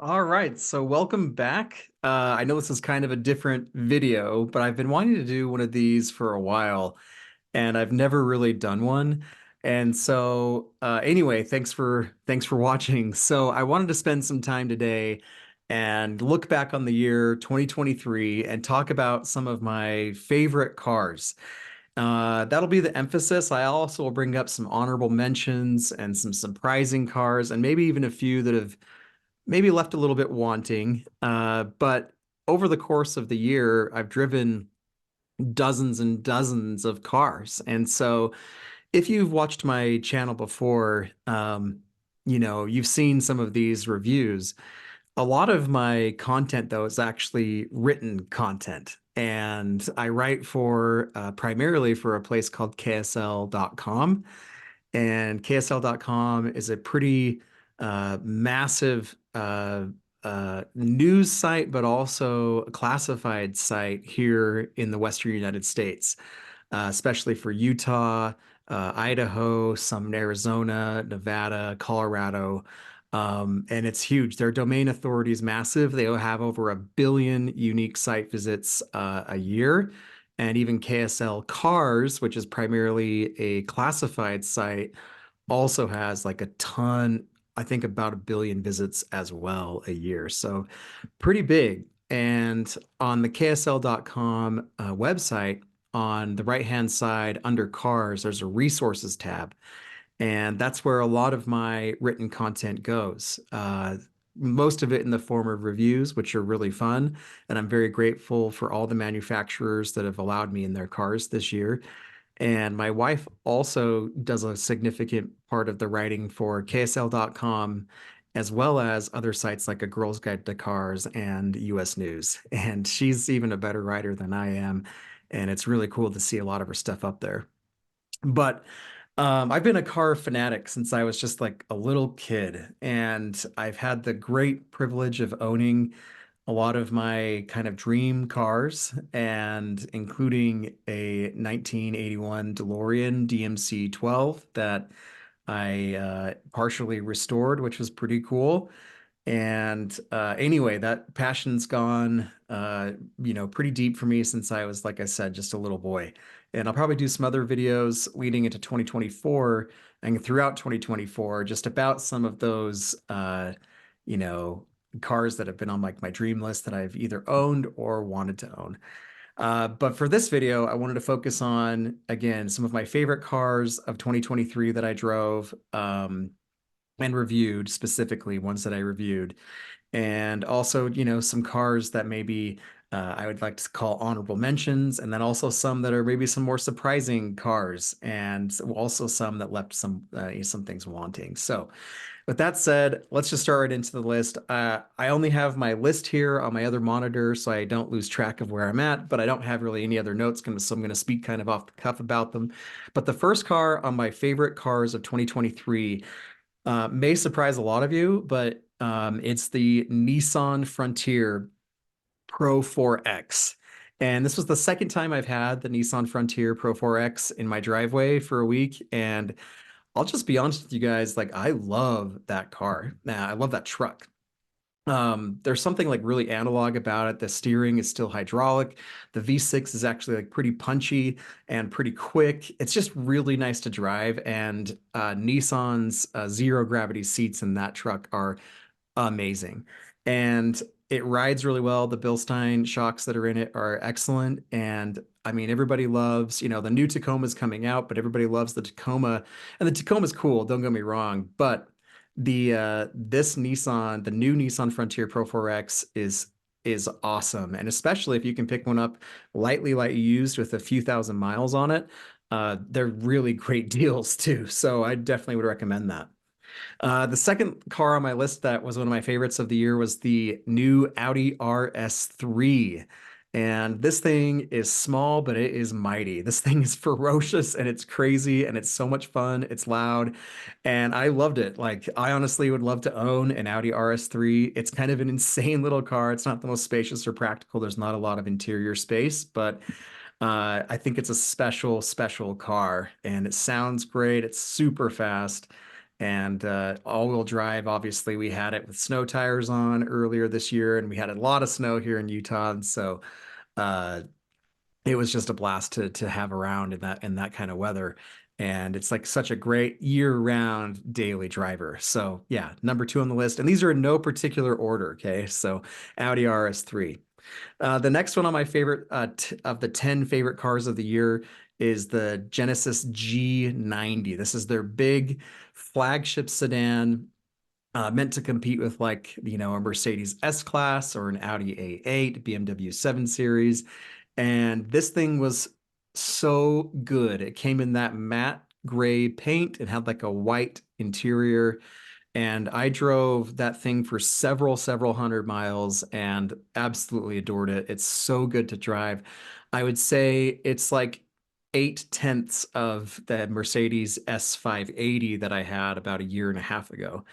All right, so welcome back. I know this is kind of a different video, but I've been wanting to do one of these for a while, and I've never really done one. And so, anyway, thanks for watching. So, I wanted to spend some time today and look back on the year 2023 and talk about some of my favorite cars. That'll be the emphasis. I also will bring up some honorable mentions and some surprising cars, and maybe even a few that have maybe left a little bit wanting. But over the course of the year, I've driven dozens and dozens of cars. And so if you've watched my channel before, you've seen some of these reviews. A lot of my content, though, is actually written content. And I write for primarily for a place called KSL.com. And KSL.com is a pretty massive news site, but also a classified site here in the Western United States, especially for Utah, Idaho, some in Arizona, Nevada, Colorado. And it's huge. Their domain authority is massive. They have over 1 billion unique site visits a year. And even KSL Cars, which is primarily a classified site, also has like a ton, I think about 1 billion visits as well a year. So pretty big. And on the KSL.com website, on the right-hand side under cars, there's a resources tab. And that's where a lot of my written content goes. Most of it in the form of reviews, which are really fun. And I'm very grateful for all the manufacturers that have allowed me in their cars this year. And my wife also does a significant part of the writing for KSL.com, as well as other sites like A Girl's Guide to Cars and US News. And she's even a better writer than I am. And it's really cool to see a lot of her stuff up there. But I've been a car fanatic since I was just like a little kid, and I've had the great privilege of owning a lot of my kind of dream cars, and including a 1981 DeLorean DMC 12 that I partially restored, which was pretty cool. And anyway, that passion's gone, pretty deep for me since I was, like I said, just a little boy. And I'll probably do some other videos leading into 2024 and throughout 2024, just about some of those, you know, cars that have been on like my dream list that I've either owned or wanted to own. But for this video, I wanted to focus on, again, some of my favorite cars of 2023 that I drove. And reviewed, specifically ones that I reviewed, and also, some cars that maybe I would like to call honorable mentions, and then also some that are maybe some more surprising cars, and also some that left some things wanting. So, with that said, let's just start right into the list. I only have my list here on my other monitor, so I don't lose track of where I'm at, but I don't have really any other notes, so I'm going to speak kind of off the cuff about them. But the first car on my favorite cars of 2023 may surprise a lot of you, but it's the Nissan Frontier Pro 4X. And this was the second time I've had the Nissan Frontier Pro 4X in my driveway for a week. And I'll just be honest with you guys, like I love that car. Nah, I love that truck. There's something like really analog about it. The steering is still hydraulic. The V6 is actually like pretty punchy and pretty quick. It's just really nice to drive. And Nissan's zero gravity seats in that truck are amazing. And it rides really well. The Bilstein shocks that are in it are excellent. And I mean, everybody loves, the new Tacoma's coming out, but everybody loves the Tacoma. And the Tacoma's cool, don't get me wrong. But the new Nissan Frontier Pro 4X is awesome. And especially if you can pick one up light used with a few thousand miles on it, they're really great deals too. So I definitely would recommend that. The second car on my list that was one of my favorites of the year was the new Audi RS3. And this thing is small, but it is mighty. This thing is ferocious and it's crazy and it's so much fun. It's loud and I loved it. Like, I honestly would love to own an Audi RS3. It's kind of an insane little car. It's not the most spacious or practical. There's not a lot of interior space, but I think it's a special, special car and it sounds great. It's super fast. And all-wheel drive, obviously, we had it with snow tires on earlier this year, and we had a lot of snow here in Utah. And so uh, it was just a blast to have around in that kind of weather. And it's like such a great year-round daily driver. So yeah, number two on the list. And these are in no particular order. Okay. So Audi RS3. The next one on my favorite of the 10 favorite cars of the year is the Genesis G90. This is their big flagship sedan, meant to compete with, like, a Mercedes S-Class or an Audi A8, BMW 7 Series. And this thing was so good. It came in that matte gray paint. It had like a white interior. And I drove that thing for several hundred miles and absolutely adored it. It's so good to drive. I would say it's like 8/10 of the Mercedes S580 that I had about a year and a half ago.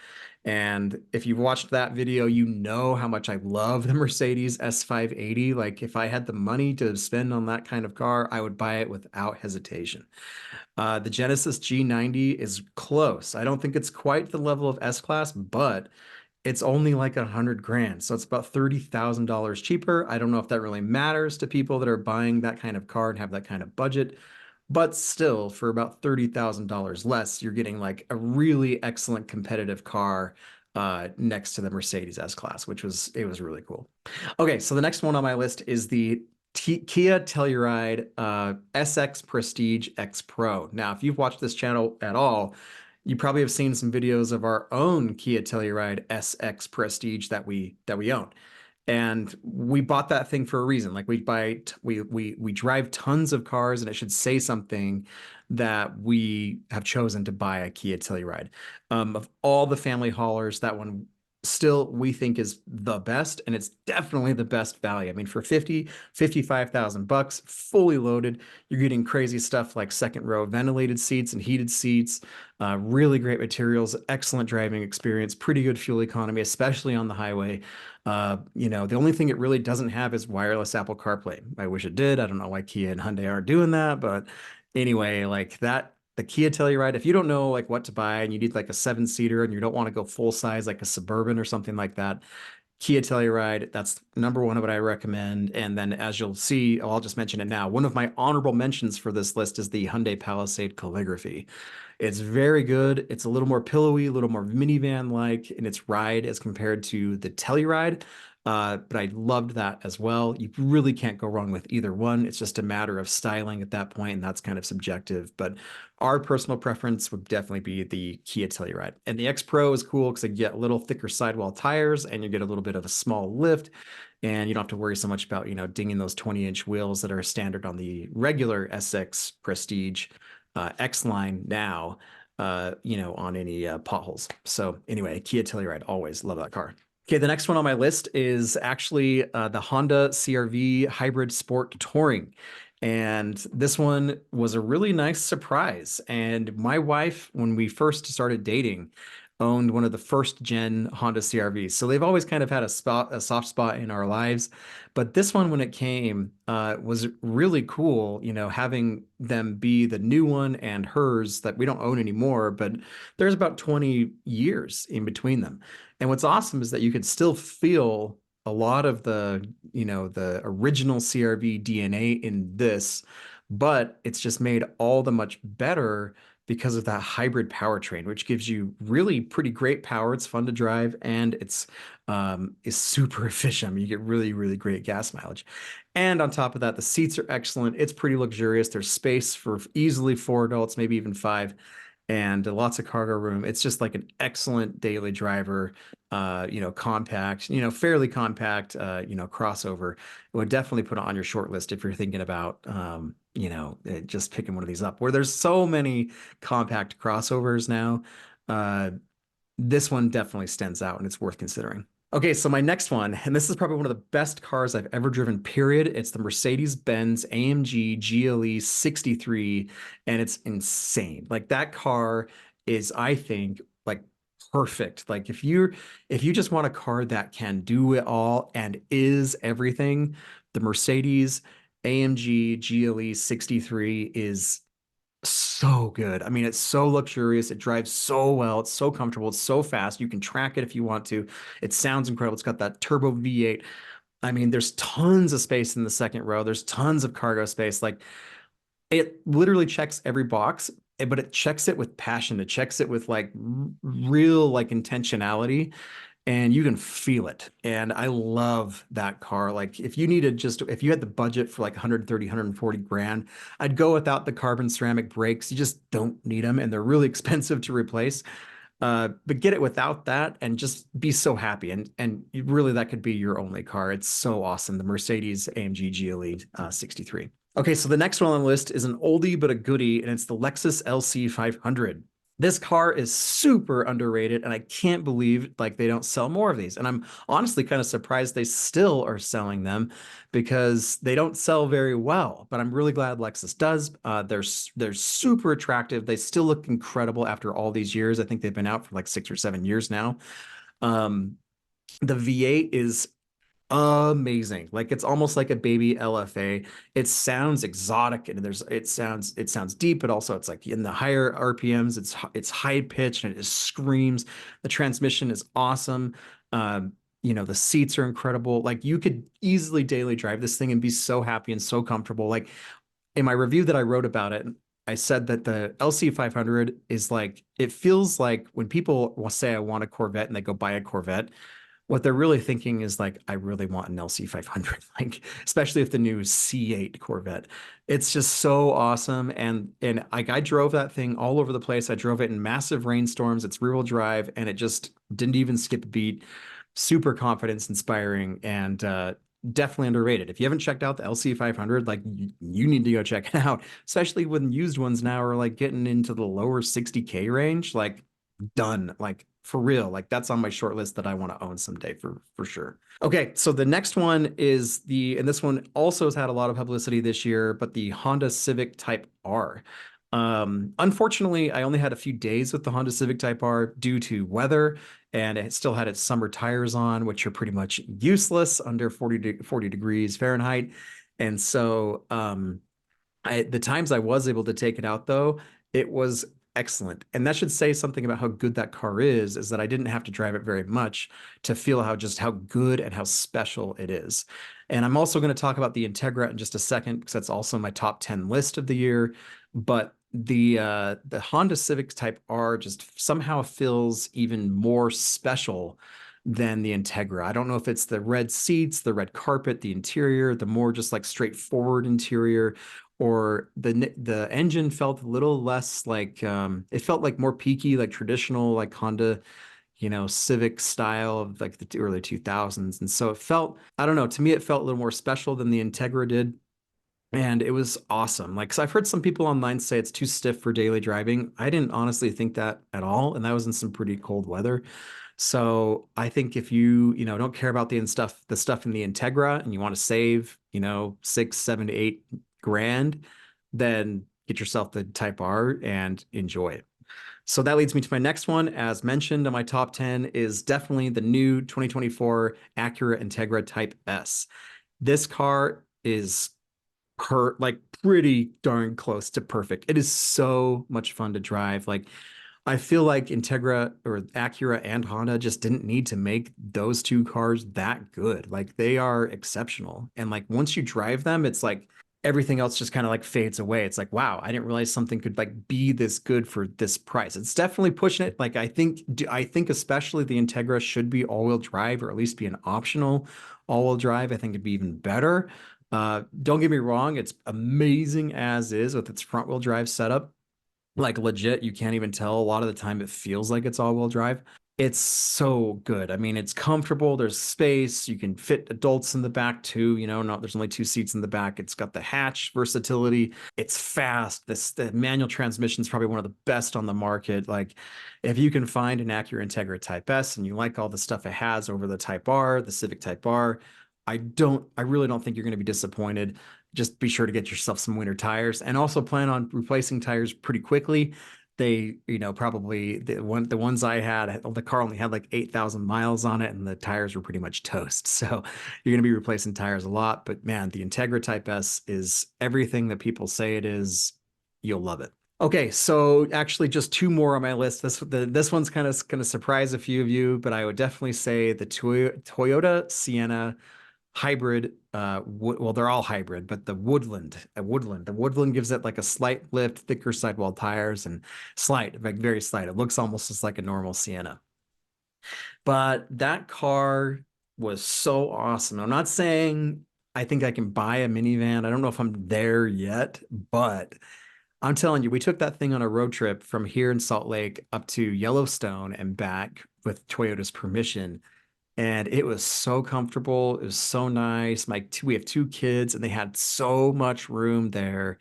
And if you've watched that video, you know how much I love the Mercedes S580. Like, if I had the money to spend on that kind of car, I would buy it without hesitation. The Genesis G90 is close. I don't think it's quite the level of S-Class, but it's only like 100 grand. So it's about $30,000 cheaper. I don't know if that really matters to people that are buying that kind of car and have that kind of budget, but still, for about $30,000 less, you're getting like a really excellent competitive car next to the Mercedes S-Class, it was really cool. Okay, so the next one on my list is the Kia Telluride SX Prestige X Pro. Now, if you've watched this channel at all, you probably have seen some videos of our own Kia Telluride SX Prestige that we own. And we bought that thing for a reason. Like, we drive tons of cars, and it should say something that we have chosen to buy a Kia Telluride. Of all the family haulers, that one still we think is the best, and it's definitely the best value. I mean, for 55,000 bucks, fully loaded, you're getting crazy stuff like second row ventilated seats and heated seats, really great materials, excellent driving experience, pretty good fuel economy, especially on the highway. The only thing it really doesn't have is wireless Apple CarPlay. I wish it did. I don't know why Kia and Hyundai aren't doing that, but anyway, like that, the Kia Telluride, if you don't know like what to buy and you need like a 7-seater and you don't want to go full size like a Suburban or something like that, Kia Telluride, that's number one of what I recommend. And then, as you'll see, I'll just mention it now. One of my honorable mentions for this list is the Hyundai Palisade Calligraphy. It's very good. It's a little more pillowy, a little more minivan-like in its ride as compared to the Telluride. But I loved that as well. You really can't go wrong with either one. It's just a matter of styling at that point, and that's kind of subjective. But our personal preference would definitely be the Kia Telluride. And the X Pro is cool because you get a little thicker sidewall tires, and you get a little bit of a small lift, and you don't have to worry so much about, dinging those 20-inch wheels that are standard on the regular SX Prestige X line now, on any potholes. So anyway, Kia Telluride, always love that car. Okay, the next one on my list is actually the Honda CR-V Hybrid Sport Touring. And this one was a really nice surprise. And my wife, when we first started dating, owned one of the first gen Honda CR-Vs. So they've always kind of had a soft spot in our lives. But this one, when it came, was really cool, having them be the new one and hers that we don't own anymore, but there's about 20 years in between them. And what's awesome is that you could still feel a lot of the original CR-V DNA in this, but it's just made all the much better because of that hybrid powertrain, which gives you really pretty great power. It's fun to drive, and it's is super efficient. I mean, you get really great gas mileage. And on top of that, the seats are excellent. It's pretty luxurious. There's space for easily 4 adults, maybe even 5, and lots of cargo room. It's just like an excellent daily driver, compact, fairly compact, crossover. It would definitely put it on your short list if you're thinking about, just picking one of these up. Where there's so many compact crossovers now, this one definitely stands out, and it's worth considering. Okay, so my next one, and this is probably one of the best cars I've ever driven, period. It's the Mercedes-Benz AMG GLE 63, and it's insane. Like, that car is, I think, like perfect. Like, if you just want a car that can do it all and is everything, the Mercedes AMG GLE 63 is So good. I mean, it's so luxurious. It drives so well. It's so comfortable. It's so fast. You can track it if you want to. It sounds incredible. It's got that turbo V8. I mean, there's tons of space in the second row. There's tons of cargo space. Like it literally checks every box, but it checks it with passion. It checks it with like real like intentionality, and you can feel it. And I love that car. Like if you needed just if you had the budget for like 130, 140 grand, I'd go without the carbon ceramic brakes. You just don't need them and they're really expensive to replace. But get it without that and just be so happy. And really that could be your only car. It's so awesome. The Mercedes AMG GLE 63. Okay, so the next one on the list is an oldie but a goodie, and it's the Lexus LC 500. This car is super underrated, and I can't believe like they don't sell more of these. And I'm honestly kind of surprised they still are selling them because they don't sell very well. But I'm really glad Lexus does. They're super attractive. They still look incredible after all these years. I think they've been out for like 6 or 7 years now. Um, the V8 is amazing. Like it's almost like a baby LFA. It sounds exotic and it sounds deep, but also it's like in the higher RPMs, it's high pitched and it just screams. The transmission is awesome. The seats are incredible. Like you could easily daily drive this thing and be so happy and so comfortable. Like in my review that I wrote about it, I said that the LC 500 is like, it feels like when people will say I want a Corvette and they go buy a Corvette, what they're really thinking is like, I really want an LC 500, like especially if the new C8 Corvette. It's just so awesome. And like I drove that thing all over the place. I drove it in massive rainstorms. It's rear-wheel drive, and it just didn't even skip a beat. Super confidence inspiring and definitely underrated. If you haven't checked out the LC 500, like you need to go check it out, especially when used ones now are like getting into the lower 60K range. Like done, like for real. Like that's on my short list that I want to own someday for sure. Okay, so the next one is and this one also has had a lot of publicity this year, but the Honda Civic Type R. Unfortunately, I only had a few days with the Honda Civic Type R due to weather, and it still had its summer tires on, which are pretty much useless under 40 degrees Fahrenheit. And so the times I was able to take it out though, it was excellent. And that should say something about how good that car is that I didn't have to drive it very much to feel how good and how special it is. And I'm also going to talk about the Integra in just a second because that's also my top 10 list of the year. But the Honda Civic Type R just somehow feels even more special than the Integra. I don't know if it's the red seats, the red carpet, the interior, the more just like straightforward interior, or the engine felt a little less like it felt like more peaky, like traditional, like Honda, Civic style of like the early 2000s. And so it felt, I don't know, to me, it felt a little more special than the Integra did. And it was awesome. Like, so I've heard some people online say it's too stiff for daily driving. I didn't honestly think that at all. And that was in some pretty cold weather. So I think if don't care about the stuff in the Integra and you want to save, 6, 7 to 8 grand, then get yourself the Type R and enjoy it. So that leads me to my next one. As mentioned on my top 10 is definitely the new 2024 Acura Integra Type S. This car is like pretty darn close to perfect. It is so much fun to drive. Like I feel like Integra or Acura and Honda just didn't need to make those two cars that good. Like they are exceptional. And like once you drive them, it's like everything else just kind of like fades away. It's like, wow, I didn't realize something could like be this good for this price. It's definitely pushing it. Like I think especially the Integra should be all-wheel drive or at least be an optional all-wheel drive. I think it'd be even better. Don't get me wrong, it's amazing as is with its front wheel drive setup. Like legit, you can't even tell. A lot of the time, it feels like it's all-wheel drive. It's so good. I mean, it's comfortable. There's space. You can fit adults in the back too. No, there's only 2 seats in the back. It's got the hatch versatility. It's fast. The manual transmission is probably one of the best on the market. Like, if you can find an Acura Integra Type S and you like all the stuff it has over the Type R, the Civic Type R, I really don't think you're going to be disappointed. Just be sure to get yourself some winter tires and also plan on replacing tires pretty quickly. They, probably the ones I had, the car only had like 8,000 miles on it and the tires were pretty much toast. So you're going to be replacing tires a lot, but man, the Integra Type S is everything that people say it is. You'll love it. Okay, so actually just two more on my list. This one's kind of going to surprise a few of you, but I would definitely say the Toyota Sienna hybrid. Well, they're all hybrid, but the Woodland gives it like a slight lift, thicker sidewall tires, and slight, like very slight. It looks almost just like a normal Sienna. But that car was so awesome. I'm not saying I think I can buy a minivan. I don't know if I'm there yet, but I'm telling you, we took that thing on a road trip from here in Salt Lake up to Yellowstone and back with Toyota's permission. And it was so comfortable. It was so nice. We have two kids, and they had so much room there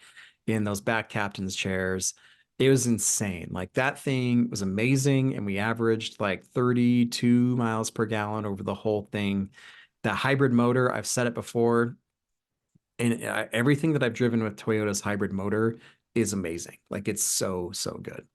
in those back captain's chairs. It was insane. Like that thing was amazing. And we averaged like 32 miles per gallon over the whole thing. That hybrid motor, I've said it before, and everything that I've driven with Toyota's hybrid motor is amazing. Like it's so, so good.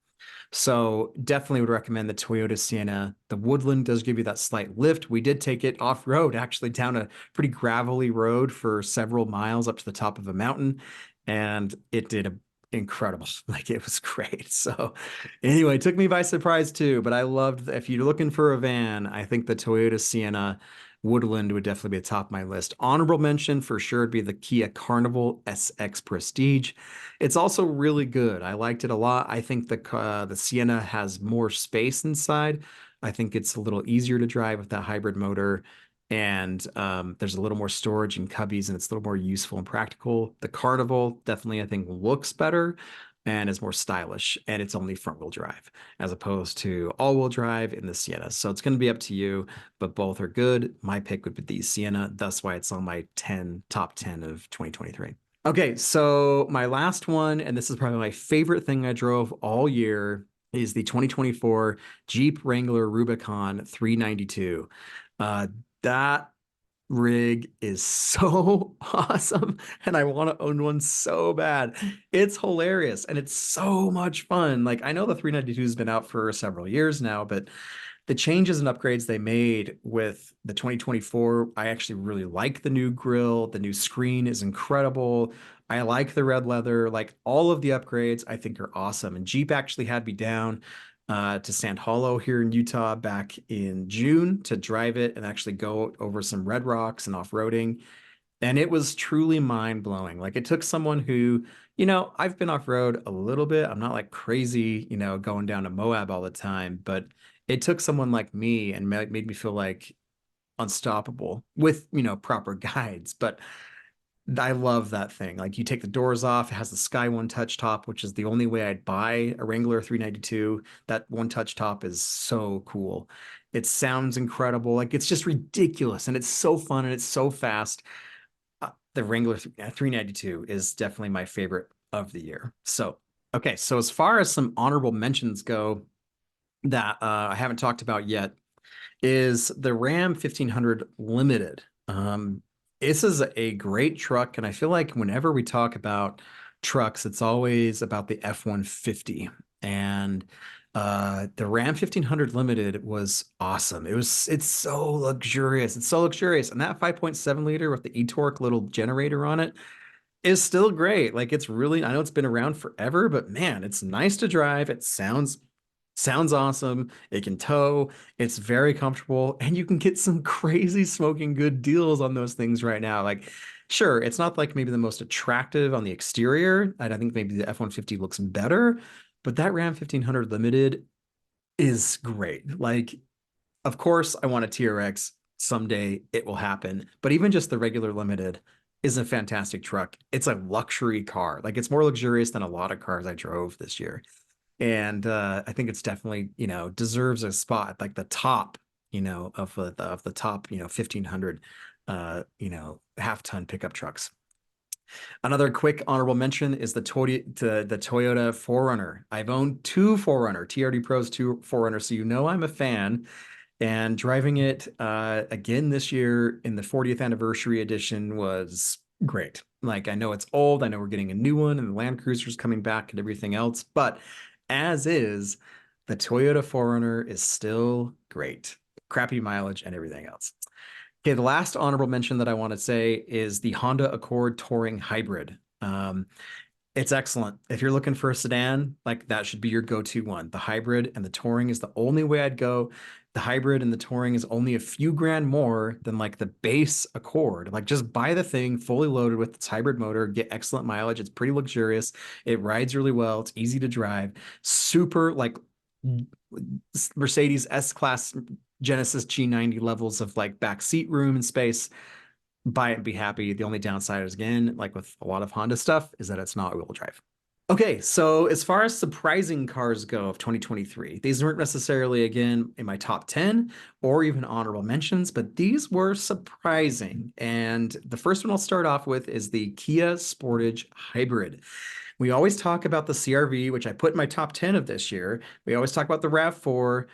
So definitely would recommend the Toyota Sienna. The Woodland does give you that slight lift. We did take it off road, actually down a pretty gravelly road for several miles up to the top of a mountain, and it did incredible. Like it was great. So anyway, it took me by surprise too, but I loved, if you're looking for a van, I think the Toyota Sienna Woodland would definitely be at the top of my list. Honorable mention for sure would be the Kia Carnival SX Prestige. It's also really good. I liked it a lot. I think the Sienna has more space inside. I think it's a little easier to drive with that hybrid motor, and there's a little more storage and cubbies, and it's a little more useful and practical. The Carnival definitely, I think, looks better and is more stylish, and it's only front-wheel drive as opposed to all-wheel drive in the Sienna. So it's going to be up to you, but both are good. My pick would be the Sienna. That's why it's on my top 10 of 2023. Okay, so my last one, and this is probably my favorite thing I drove all year, is the 2024 Jeep Wrangler Rubicon 392. That rig is so awesome, and I want to own one so bad. It's hilarious and it's so much fun. Like I know the 392 has been out for several years now, but the changes and upgrades they made with the 2024, I actually really like the new grille. The new screen is incredible. I like the red leather. Like all of the upgrades, I think are awesome. And Jeep actually had me down to Sand Hollow here in Utah back in June to drive it and actually go over some red rocks and off-roading. And it was truly mind blowing. Like it took someone who, I've been off road a little bit. I'm not like crazy, going down to Moab all the time, but it took someone like me and made me feel like unstoppable with, proper guides. But I love that thing. Like you take the doors off, it has the Sky One touch top, which is the only way I'd buy a Wrangler 392. That one touch top is so cool. It sounds incredible. Like it's just ridiculous and it's so fun and it's so fast. The Wrangler 392 is definitely my favorite of the year. So, okay. So as far as some honorable mentions go that I haven't talked about yet is the Ram 1500 Limited. This is a great truck, and I feel like whenever we talk about trucks, it's always about the F-150. And the Ram 1500 Limited was awesome. It's so luxurious. It's so luxurious. And that 5.7 liter with the e-torque little generator on it is still great. Like it's really, I know it's been around forever, but man, it's nice to drive. It sounds awesome. It can tow. It's very comfortable, and you can get some crazy smoking good deals on those things right now. Like, sure, it's not like maybe the most attractive on the exterior, and I think maybe the F-150 looks better, but that Ram 1500 Limited is great. Like, of course, I want a TRX someday. It will happen, but even just the regular Limited is a fantastic truck. It's a luxury car. Like, it's more luxurious than a lot of cars I drove this year. And I think it's definitely, deserves a spot like the top, of the top, 1500, half ton pickup trucks. Another quick honorable mention is the Toyota 4Runner. I've owned two 4Runner, TRD Pros, two 4Runner, so I'm a fan. And driving it again this year in the 40th anniversary edition was great. Like I know it's old, I know we're getting a new one, and the Land Cruiser's coming back and everything else, but as is, the Toyota 4Runner is still great. Crappy mileage and everything else. Okay, the last honorable mention that I want to say is the Honda Accord Touring Hybrid. It's excellent. If you're looking for a sedan, like that should be your go-to one. The hybrid and the touring is the only way I'd go. The hybrid and the touring is only a few grand more than like the base Accord. Like just buy the thing fully loaded with its hybrid motor, get excellent mileage. It's pretty luxurious. It rides really well. It's easy to drive. Super like Mercedes S-Class Genesis G90 levels of like back seat room and space. Buy it and be happy. The only downside is, again, like with a lot of Honda stuff, is that it's not wheel drive. Okay, so as far as surprising cars go of 2023, these weren't necessarily, again, in my top 10 or even honorable mentions, but these were surprising. And the first one I'll start off with is the Kia Sportage Hybrid. We always talk about the CRV, which I put in my top 10 of this year. We always talk about the RAV4,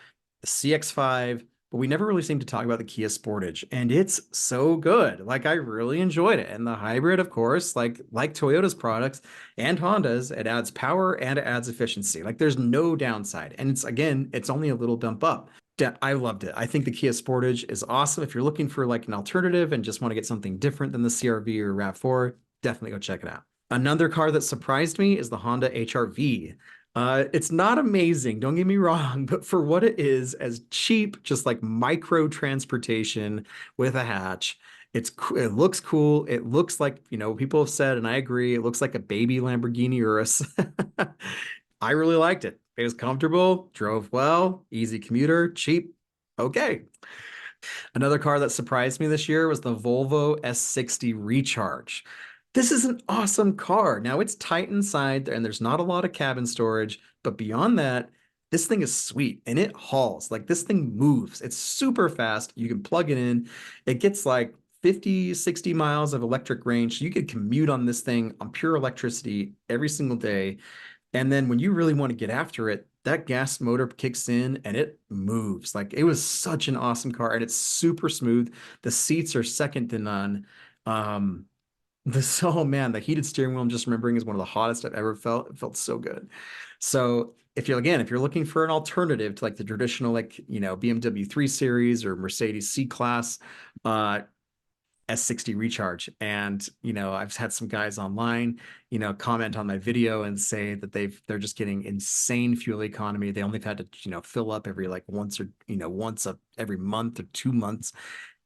the CX-5, but we never really seem to talk about the Kia Sportage, and it's so good. Like I really enjoyed it. And the hybrid, of course, like Toyota's products and Honda's, it adds power and it adds efficiency. Like there's no downside. And it's again, it's only a little bump up. I loved it. I think the Kia Sportage is awesome. If you're looking for like an alternative and just want to get something different than the CRV or RAV4, definitely go check it out. Another car that surprised me is the Honda HR-V. It's not amazing, don't get me wrong, but for what it is, as cheap, just like micro transportation with a hatch, it looks cool. It looks like, people have said, and I agree, it looks like a baby Lamborghini Urus. I really liked it. It was comfortable, drove well, easy commuter, cheap. Okay. Another car that surprised me this year was the Volvo S60 Recharge. This is an awesome car. Now it's tight inside and there's not a lot of cabin storage, but beyond that, this thing is sweet and it hauls. Like this thing moves. It's super fast. You can plug it in. It gets like 50, 60 miles of electric range. You could commute on this thing on pure electricity every single day. And then when you really want to get after it, that gas motor kicks in and it moves. Like it was such an awesome car and it's super smooth. The seats are second to none. Um, oh man, the heated steering wheel, I'm just remembering, is one of the hottest I've ever felt. It felt so good. So if you're looking for an alternative to like the traditional, like, BMW 3 Series or Mercedes C-Class, S60 Recharge. And, I've had some guys online, comment on my video and say that they're just getting insane fuel economy. They only had to, fill up every like once every month or 2 months.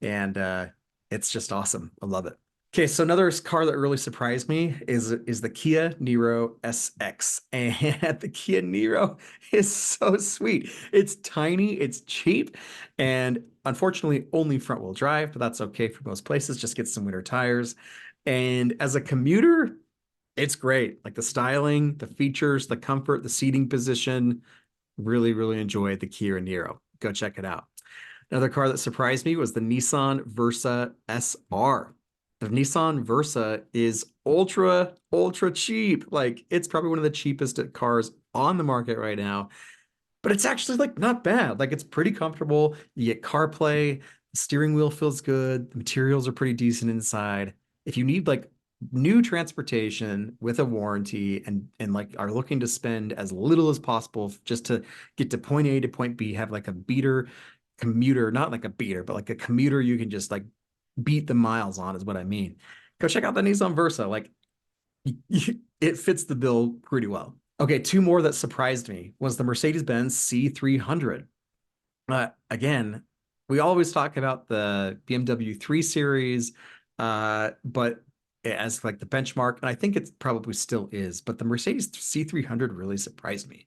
And it's just awesome. I love it. Okay, so another car that really surprised me is the Kia Niro SX. And the Kia Niro is so sweet. It's tiny, it's cheap, and unfortunately only front wheel drive, but that's okay for most places. Just get some winter tires. And as a commuter, it's great. Like the styling, the features, the comfort, the seating position. Really, really enjoyed the Kia Niro. Go check it out. Another car that surprised me was the Nissan Versa SR. The Nissan Versa is ultra cheap. Like it's probably one of the cheapest cars on the market right now, but it's actually like not bad. Like it's pretty comfortable. You get CarPlay, the steering wheel feels good, the materials are pretty decent inside. If you need like new transportation with a warranty and like are looking to spend as little as possible just to get to point A to point B, have like a beater commuter, not like a beater, but like a commuter you can just like beat the miles on is what I mean. Go check out the Nissan Versa. Like it fits the bill pretty well. Okay, two more that surprised me was the Mercedes-Benz C300. Again, we always talk about the BMW 3 Series, but as like the benchmark, and I think it probably still is, but the Mercedes C300 really surprised me.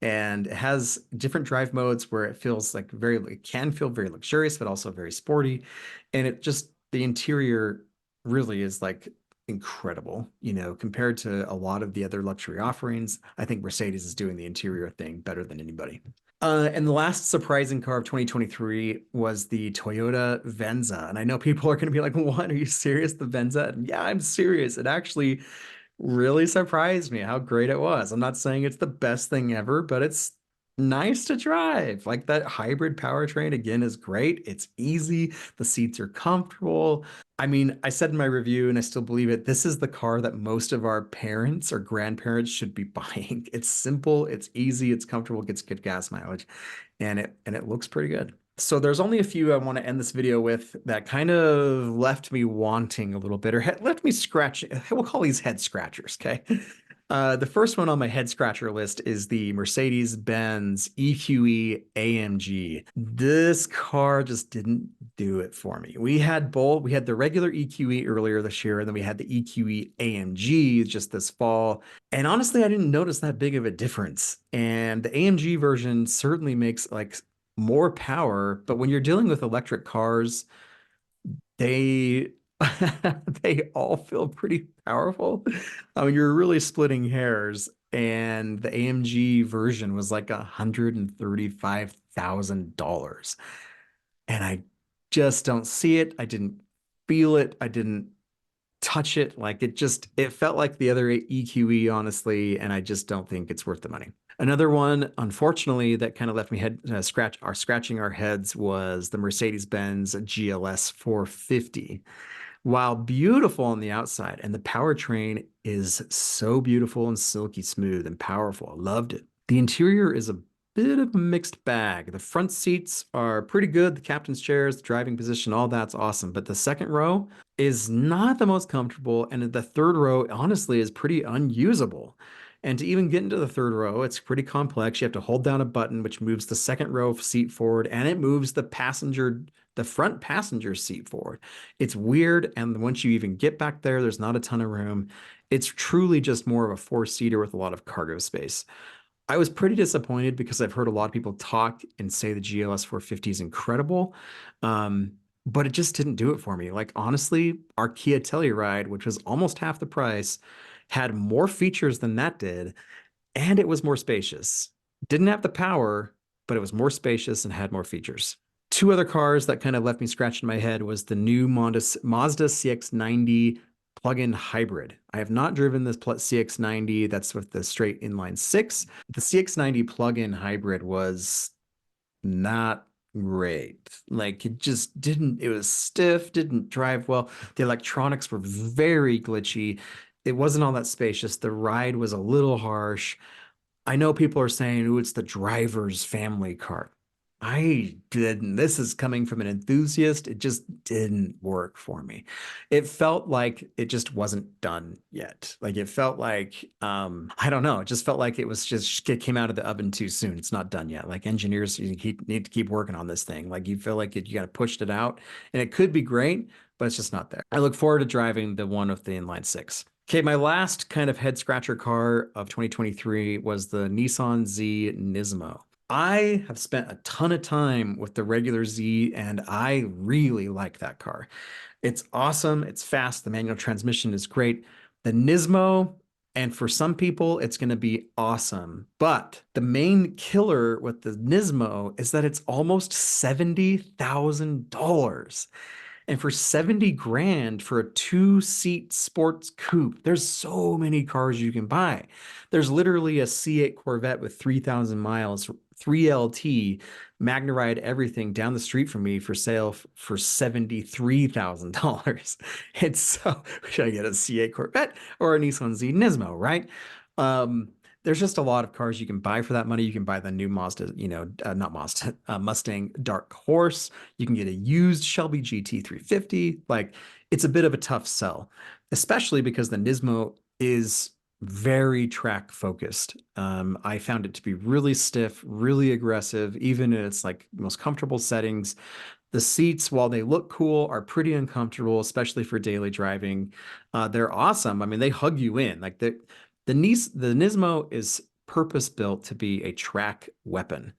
And it has different drive modes where it feels like it can feel very luxurious, but also very sporty. And the interior really is like incredible, compared to a lot of the other luxury offerings. I think Mercedes is doing the interior thing better than anybody. And the last surprising car of 2023 was the Toyota Venza. And I know people are going to be like, what? Are you serious? The Venza? And yeah, I'm serious. It actually really surprised me how great it was. I'm not saying it's the best thing ever, but it's nice to drive. Like that hybrid powertrain again is great. It's easy. The seats are comfortable. I mean, I said in my review, and I still believe it, this is the car that most of our parents or grandparents should be buying. It's simple, it's easy, it's comfortable, gets good gas mileage, and it looks pretty good. So there's only a few I want to end this video with that kind of left me wanting a little bit, or left me scratching. We'll call these head scratchers, okay? The first one on my head scratcher list is the Mercedes-Benz EQE AMG. This car just didn't do it for me. We had both. We had the regular EQE earlier this year, and then we had the EQE AMG just this fall. And honestly, I didn't notice that big of a difference. And the AMG version certainly makes like more power, but when you're dealing with electric cars, they they all feel pretty powerful. I mean, you're really splitting hairs, and the AMG version was like $135,000. And I just don't see it. I didn't feel it. I didn't touch it. Like it felt like the other EQE, honestly, and I just don't think it's worth the money. Another one, unfortunately, that kind of left me scratching our heads was the Mercedes-Benz GLS 450. While beautiful on the outside, and the powertrain is so beautiful and silky smooth and powerful. I loved it. The interior is a bit of a mixed bag. The front seats are pretty good. The captain's chairs, the driving position, all that's awesome. But the second row is not the most comfortable. And the third row, honestly, is pretty unusable. And to even get into the third row, it's pretty complex. You have to hold down a button, which moves the second row seat forward, and it moves the front passenger seat forward. It's weird. And once you even get back there, there's not a ton of room. It's truly just more of a four-seater with a lot of cargo space. I was pretty disappointed because I've heard a lot of people talk and say the GLS 450 is incredible. Um, but it just didn't do it for me. Like, honestly, our Kia Telluride, which was almost half the price, had more features than that did, and it was more spacious. Didn't have the power, but it was more spacious and had more features. Two other cars that kind of left me scratching my head was the new Mazda CX-90 plug-in hybrid. I have not driven this CX-90. That's with the straight inline six. The CX-90 plug-in hybrid was not great. Like it just didn't, it was stiff, didn't drive well. The electronics were very glitchy. It wasn't all that spacious. The ride was a little harsh. I know people are saying, "Oh, it's the driver's family car." I didn't. This is coming from an enthusiast. It just didn't work for me. It felt like it just wasn't done yet. Like it felt like, I don't know. It just felt like it came out of the oven too soon. It's not done yet. Like engineers, need to keep working on this thing. Like you feel like you got to push it out, and it could be great, but it's just not there. I look forward to driving the one with the inline six. Okay, my last kind of head scratcher car of 2023 was the Nissan Z Nismo. I have spent a ton of time with the regular Z, and I really like that car. It's awesome. It's fast. The manual transmission is great. The Nismo, and for some people, it's going to be awesome. But the main killer with the Nismo is that it's almost $70,000. And for 70 grand for a two-seat sports coupe, there's so many cars you can buy. There's literally a C8 Corvette with 3,000 miles, 3LT, Magna Ride everything down the street from me for sale for $73,000. It's so, should I get a C8 Corvette or a Nissan Z Nismo, right? Um, there's just a lot of cars you can buy for that money. You can buy the new Mazda, not Mazda, Mustang Dark Horse. You can get a used Shelby GT350. Like it's a bit of a tough sell, especially because the Nismo is very track focused. I found it to be really stiff, really aggressive, even in its like most comfortable settings. The seats, while they look cool, are pretty uncomfortable, especially for daily driving. They're awesome. I mean, they hug you in. Like the Nismo is purpose built to be a track weapon.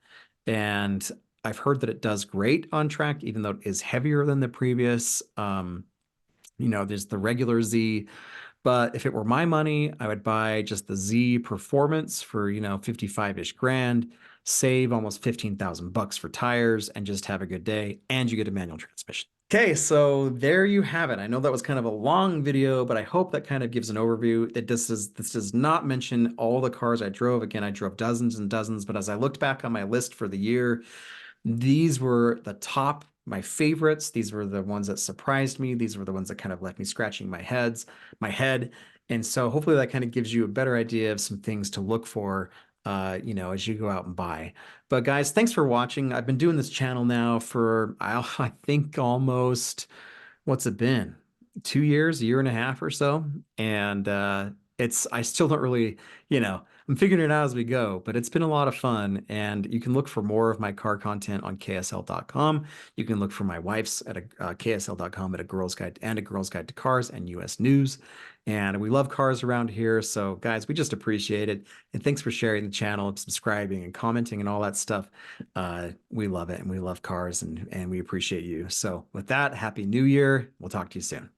And I've heard that it does great on track, even though it is heavier than the previous. There's the regular Z, but if it were my money, I would buy just the Z Performance for, 55-ish grand, save almost 15,000 bucks for tires and just have a good day. And you get a manual transmission. Okay, so there you have it. I know that was kind of a long video, but I hope that kind of gives an overview. This does not mention all the cars I drove. Again, I drove dozens and dozens, but as I looked back on my list for the year, these were the top, my favorites. These were the ones that surprised me. These were the ones that kind of left me scratching my head. And so hopefully that kind of gives you a better idea of some things to look for, as you go out and buy. But guys, thanks for watching. I've been doing this channel now for, I think almost, what's it been? 2 years, a year and a half or so. And I still don't really, I'm figuring it out as we go, but it's been a lot of fun. And you can look for more of my car content on KSL.com. You can look for my wife's at KSL.com at a girl's guide to cars and US news. And we love cars around here. So guys, we just appreciate it. And thanks for sharing the channel and subscribing and commenting and all that stuff. We love it and we love cars and we appreciate you. So with that, Happy New Year. We'll talk to you soon.